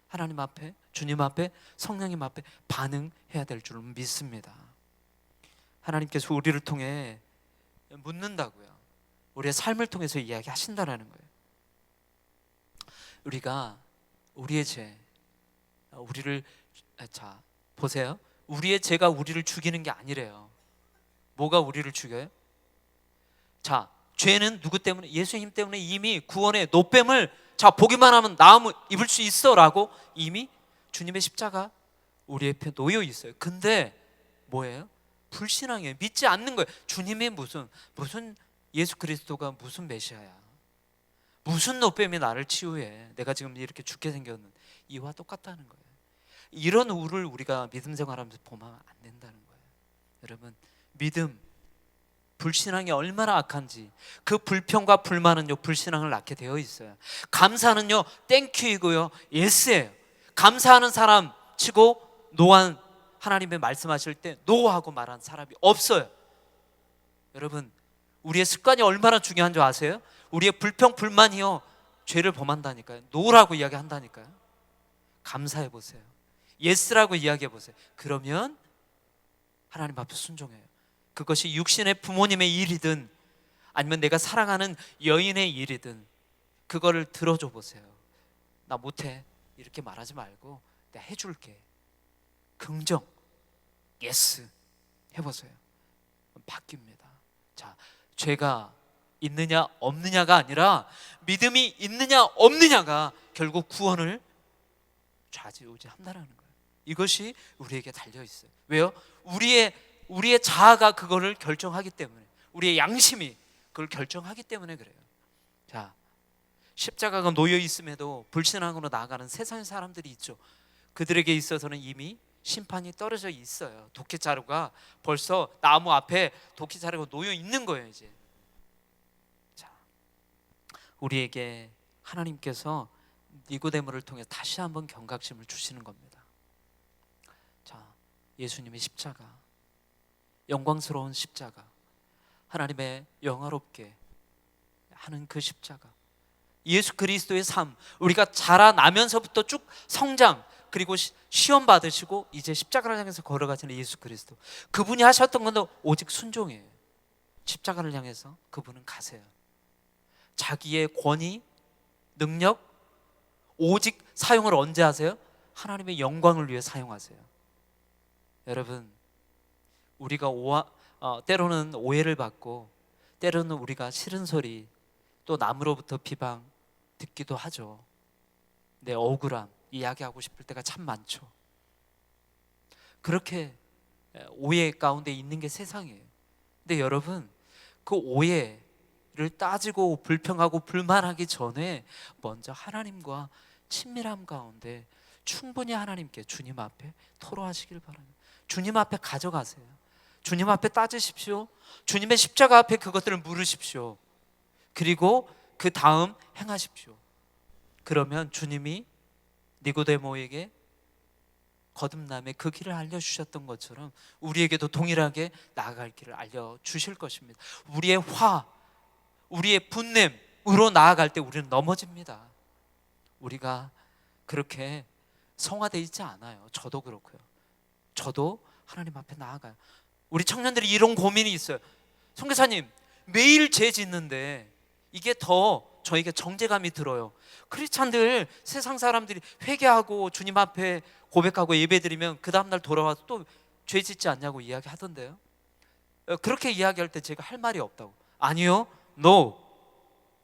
하나님 앞에, 주님 앞에, 성령님 앞에 반응해야 될 줄 믿습니다. 하나님께서 우리를 통해 묻는다고요. 우리의 삶을 통해서 이야기하신다라는 거예요. 우리가 우리의 죄, 자 보세요. 우리의 죄가 우리를 죽이는 게 아니래요. 뭐가 우리를 죽여요? 자, 죄는 누구 때문에? 예수님 때문에 이미 구원의 노뱀을 자 보기만 하면 나음 입을 수 있어 라고 이미 주님의 십자가 우리 옆에 놓여 있어요. 근데 뭐예요? 불신앙이에요. 믿지 않는 거예요. 주님이 무슨 예수 그리스도가 무슨 메시아야, 무슨 노뱀이 나를 치유해, 내가 지금 이렇게 죽게 생겼는 이와 똑같다는 거예요. 이런 우를 우리가 믿음 생활하면서 보면 안 된다는 거예요. 여러분, 믿음, 불신앙이 얼마나 악한지 그 불평과 불만은요 불신앙을 낳게 되어 있어요. 감사는요 땡큐이고요 예스예요. 감사하는 사람 치고 노한, 하나님의 말씀하실 때 노하고 말한 사람이 없어요. 여러분, 우리의 습관이 얼마나 중요한 줄 아세요? 우리의 불평 불만이요 죄를 범한다니까요. 노라고 이야기한다니까요. 감사해 보세요. 예스라고 이야기해 보세요. 그러면 하나님 앞에 순종해요. 그것이 육신의 부모님의 일이든 아니면 내가 사랑하는 여인의 일이든 그거를 들어줘 보세요. 나 못해 이렇게 말하지 말고 내가 해줄게. 긍정, 예스 해보세요. 바뀝니다. 자, 죄가 있느냐 없느냐가 아니라 믿음이 있느냐 없느냐가 결국 구원을 좌지우지한다라는 거예요. 이것이 우리에게 달려 있어요. 왜요? 우리의 자아가 그거를 결정하기 때문에, 우리의 양심이 그걸 결정하기 때문에 그래요. 자, 십자가가 놓여 있음에도 불신앙으로 나아가는 세상의 사람들이 있죠. 그들에게 있어서는 이미 심판이 떨어져 있어요. 도끼자루가 벌써 나무 앞에 도끼자루가 놓여 있는 거예요. 이제 자, 우리에게 하나님께서 니고데모를 통해 다시 한번 경각심을 주시는 겁니다. 자, 예수님의 십자가, 영광스러운 십자가, 하나님의 영화롭게 하는 그 십자가, 예수 그리스도의 삶, 우리가 자라나면서부터 쭉 성장 그리고 시험 받으시고 이제 십자가를 향해서 걸어가시는 예수 그리스도, 그분이 하셨던 건 오직 순종이에요. 십자가를 향해서 그분은 가세요. 자기의 권위, 능력 오직 사용을 언제 하세요? 하나님의 영광을 위해 사용하세요. 여러분, 우리가 때로는 오해를 받고 때로는 우리가 싫은 소리, 또 남으로부터 비방, 듣기도 하죠. 내 억울함 이야기하고 싶을 때가 참 많죠. 그렇게 오해 가운데 있는 게 세상이에요. 근데 여러분, 그 오해를 따지고 불평하고 불만하기 전에 먼저 하나님과 친밀함 가운데 충분히 하나님께, 주님 앞에 토로하시길 바랍니다. 주님 앞에 가져가세요. 주님 앞에 따지십시오. 주님의 십자가 앞에 그것들을 물으십시오. 그리고 그 다음 행하십시오. 그러면 주님이 니고데모에게 거듭남의 그 길을 알려주셨던 것처럼 우리에게도 동일하게 나아갈 길을 알려주실 것입니다. 우리의 우리의 분냄으로 나아갈 때 우리는 넘어집니다. 우리가 그렇게 성화되어 있지 않아요. 저도 그렇고요. 저도 하나님 앞에 나아가요. 우리 청년들이 이런 고민이 있어요. 선교사님, 매일 죄 짓는데 이게 더 저에게 정죄감이 들어요. 크리스찬들, 세상 사람들이 회개하고 주님 앞에 고백하고 예배드리면 그 다음날 돌아와서 또 죄 짓지 않냐고 이야기하던데요. 그렇게 이야기할 때 제가 할 말이 없다고. 아니요, no.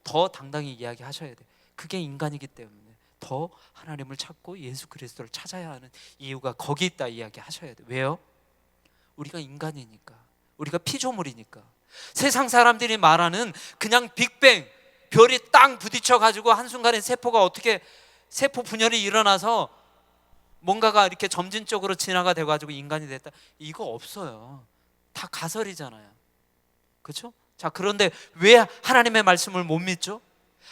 더 당당히 이야기하셔야 돼요. 그게 인간이기 때문에 더 하나님을 찾고 예수 그리스도를 찾아야 하는 이유가 거기 있다 이야기하셔야 돼요. 왜요? 우리가 인간이니까, 우리가 피조물이니까. 세상 사람들이 말하는 그냥 빅뱅, 별이 땅 부딪혀가지고 한순간에 세포가 어떻게 세포 분열이 일어나서 뭔가가 이렇게 점진적으로 진화가 돼가지고 인간이 됐다, 이거 없어요. 다 가설이잖아요. 그렇죠? 자, 그런데 왜 하나님의 말씀을 못 믿죠?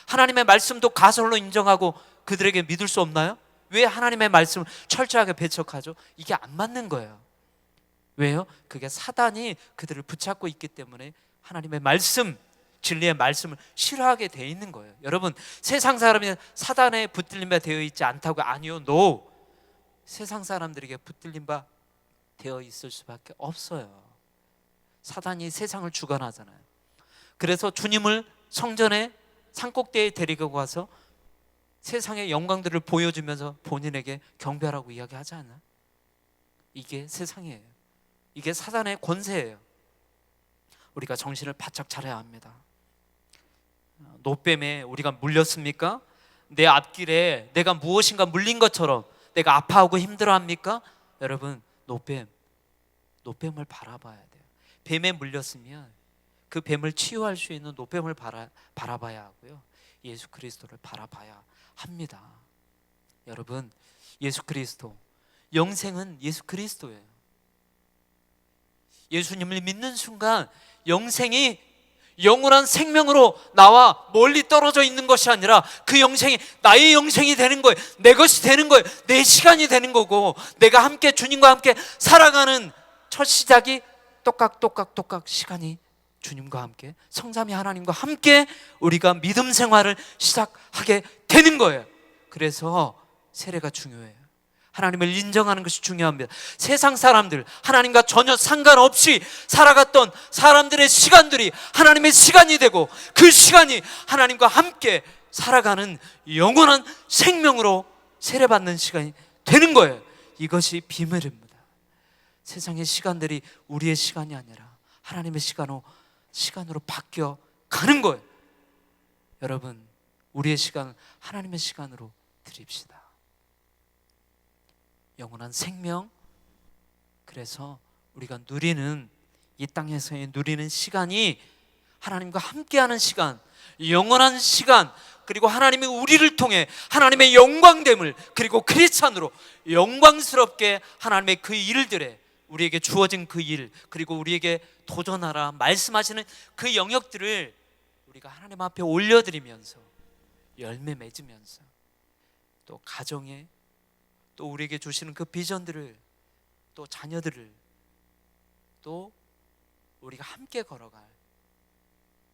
하나님의 말씀도 가설로 인정하고 그들에게 믿을 수 없나요? 왜 하나님의 말씀을 철저하게 배척하죠? 이게 안 맞는 거예요. 왜요? 그게 사단이 그들을 붙잡고 있기 때문에 하나님의 말씀, 진리의 말씀을 싫어하게 되어 있는 거예요. 여러분, 세상 사람이 사단에 붙들림 바 되어 있지 않다고. 아니요, no. 세상 사람들에게 붙들림 바 되어 있을 수밖에 없어요. 사단이 세상을 주관하잖아요. 그래서 주님을 성전에 산꼭대에 데리고 가서 세상의 영광들을 보여주면서 본인에게 경배하라고 이야기하지 않아요? 이게 세상이에요. 이게 사단의 권세예요. 우리가 정신을 바짝 차려야 합니다. 노뱀에 우리가 물렸습니까? 내 앞길에 내가 무엇인가 물린 것처럼 내가 아파하고 힘들어합니까? 여러분, 노뱀을 바라봐야 돼요. 뱀에 물렸으면 그 뱀을 치유할 수 있는 노뱀을 바라봐야 하고요, 예수 그리스도를 바라봐야 합니다. 여러분, 예수 그리스도, 영생은 예수 그리스도예요. 예수님을 믿는 순간 영생이 영원한 생명으로 나와 멀리 떨어져 있는 것이 아니라 그 영생이 나의 영생이 되는 거예요. 내 것이 되는 거예요. 내 시간이 되는 거고, 내가 함께 주님과 함께 살아가는 첫 시작이 똑깍 시간이 주님과 함께, 성삼위 하나님과 함께 우리가 믿음 생활을 시작하게 되는 거예요. 그래서 세례가 중요해요. 하나님을 인정하는 것이 중요합니다. 세상 사람들, 하나님과 전혀 상관없이 살아갔던 사람들의 시간들이 하나님의 시간이 되고, 그 시간이 하나님과 함께 살아가는 영원한 생명으로 세례받는 시간이 되는 거예요. 이것이 비밀입니다. 세상의 시간들이 우리의 시간이 아니라 하나님의 시간으로 바뀌어 가는 거예요. 여러분, 우리의 시간을 하나님의 시간으로 드립시다. 영원한 생명, 그래서 우리가 누리는, 이 땅에서의 누리는 시간이 하나님과 함께하는 시간, 영원한 시간, 그리고 하나님이 우리를 통해 하나님의 영광됨을, 그리고 크리스찬으로 영광스럽게 하나님의 그 일들에, 우리에게 주어진 그 일, 그리고 우리에게 도전하라 말씀하시는 그 영역들을 우리가 하나님 앞에 올려드리면서 열매 맺으면서, 또 가정에, 또 우리에게 주시는 그 비전들을, 또 자녀들을, 또 우리가 함께 걸어갈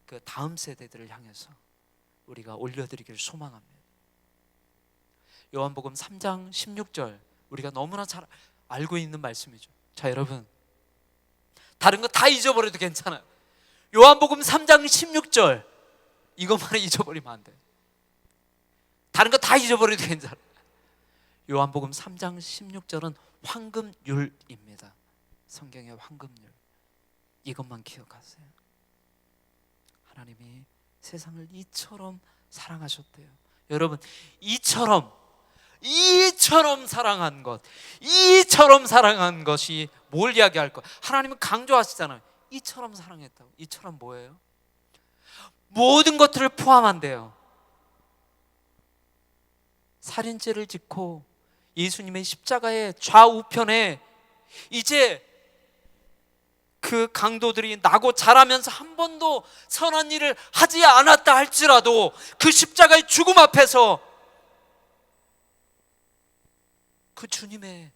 그 다음 세대들을 향해서 우리가 올려드리기를 소망합니다. 요한복음 3장 16절, 우리가 너무나 잘 알고 있는 말씀이죠. 자, 여러분, 다른 거 다 잊어버려도 괜찮아요. 요한복음 3장 16절, 이것만 잊어버리면 안 돼요. 다른 거 다 잊어버려도 괜찮아요. 요한복음 3장 16절은 황금률입니다. 성경의 황금률, 이것만 기억하세요. 하나님이 세상을 이처럼 사랑하셨대요. 여러분, 이처럼 사랑한 것, 이처럼 사랑한 것이 뭘 이야기할 것? 하나님은 강조하시잖아요. 이처럼 사랑했다고. 이처럼 뭐예요? 모든 것들을 포함한대요. 살인죄를 짓고 예수님의 십자가의 좌우편에 이제 그 강도들이 나고 자라면서 한 번도 선한 일을 하지 않았다 할지라도 그 십자가의 죽음 앞에서 그 주님의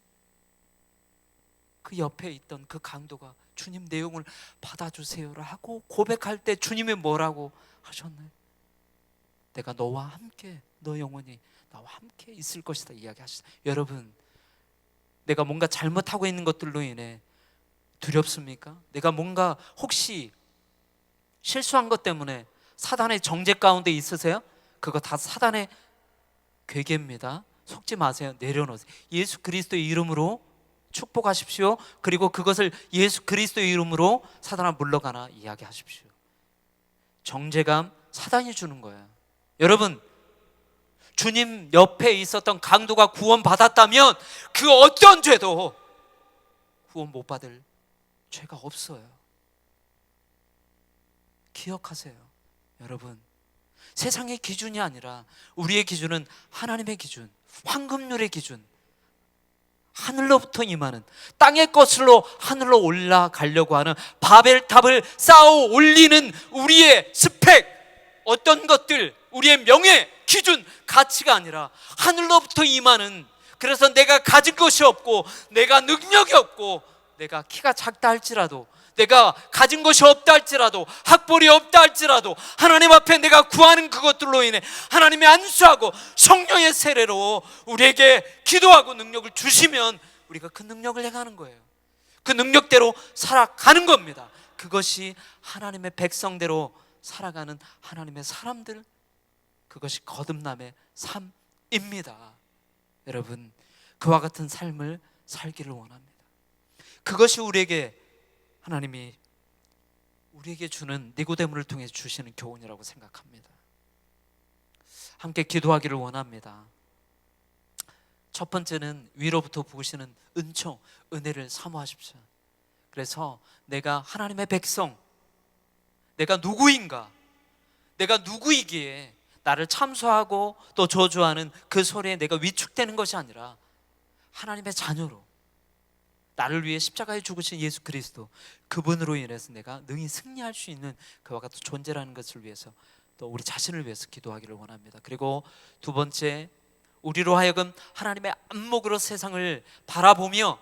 그 옆에 있던 그 강도가 주님 내용을 받아주세요라 하고 고백할 때 주님이 뭐라고 하셨나요? 내가 너와 함께, 너 영혼이 나와 함께 있을 것이다 이야기하시다. 여러분, 내가 뭔가 잘못하고 있는 것들로 인해 두렵습니까? 내가 뭔가 혹시 실수한 것 때문에 사단의 정죄 가운데 있으세요? 그거 다 사단의 괴계입니다. 속지 마세요. 내려놓으세요. 예수 그리스도의 이름으로 축복하십시오. 그리고 그것을 예수 그리스도의 이름으로 사단아 물러가나 이야기하십시오. 정죄감 사단이 주는 거예요. 여러분, 주님 옆에 있었던 강도가 구원받았다면 그 어떤 죄도 구원 못 받을 죄가 없어요. 기억하세요. 여러분, 세상의 기준이 아니라 우리의 기준은 하나님의 기준, 황금률의 기준, 하늘로부터 임하는, 땅의 것으로 하늘로 올라가려고 하는 바벨탑을 쌓아 올리는 우리의 스펙, 어떤 것들, 우리의 명예, 기준, 가치가 아니라 하늘로부터 임하는, 그래서 내가 가진 것이 없고 내가 능력이 없고 내가 키가 작다 할지라도, 내가 가진 것이 없다 할지라도, 학벌이 없다 할지라도 하나님 앞에 내가 구하는 그것들로 인해 하나님이 안수하고 성령의 세례로 우리에게 기도하고 능력을 주시면 우리가 그 능력을 행하는 거예요. 그 능력대로 살아가는 겁니다. 그것이 하나님의 백성대로 살아가는 하나님의 사람들, 그것이 거듭남의 삶입니다. 여러분, 그와 같은 삶을 살기를 원합니다. 그것이 하나님이 우리에게 주는 니고데모를 통해 주시는 교훈이라고 생각합니다. 함께 기도하기를 원합니다. 첫 번째는 위로부터 부으시는 은총, 은혜를 사모하십시오. 그래서 내가 하나님의 백성, 내가 누구인가, 내가 누구이기에 나를 참소하고 또 저주하는 그 소리에 내가 위축되는 것이 아니라 하나님의 자녀로, 나를 위해 십자가에 죽으신 예수 그리스도, 그분으로 인해서 내가 능히 승리할 수 있는 그와 같은 존재라는 것을 위해서, 또 우리 자신을 위해서 기도하기를 원합니다. 그리고 두 번째, 우리로 하여금 하나님의 안목으로 세상을 바라보며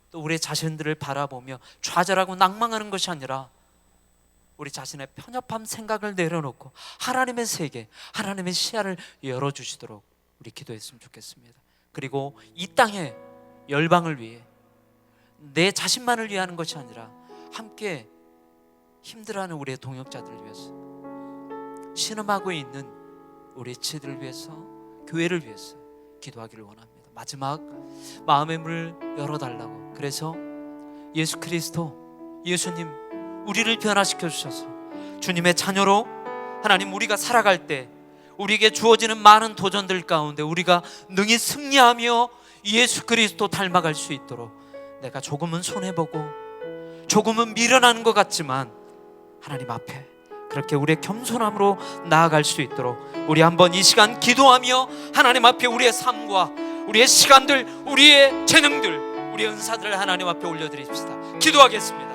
또 우리 자신들을 바라보며 좌절하고 낭망하는 것이 아니라 우리 자신의 편협한 생각을 내려놓고 하나님의 세계, 하나님의 시야를 열어주시도록 우리 기도했으면 좋겠습니다. 그리고 이 땅의 열방을 위해, 내 자신만을 위하는 것이 아니라 함께 힘들어하는 우리의 동역자들을 위해서, 신음하고 있는 우리 지들을 위해서, 교회를 위해서 기도하기를 원합니다. 마지막, 마음의 문을 열어달라고. 그래서 예수 그리스도, 예수님, 우리를 변화시켜 주셔서 주님의 자녀로 하나님, 우리가 살아갈 때 우리에게 주어지는 많은 도전들 가운데 우리가 능히 승리하며 예수 그리스도 닮아갈 수 있도록, 내가 조금은 손해보고 조금은 미련한 것 같지만 하나님 앞에 그렇게 우리의 겸손함으로 나아갈 수 있도록 우리 한번 이 시간 기도하며 하나님 앞에 우리의 삶과 우리의 시간들, 우리의 재능들, 우리의 은사들을 하나님 앞에 올려드립시다. 기도하겠습니다.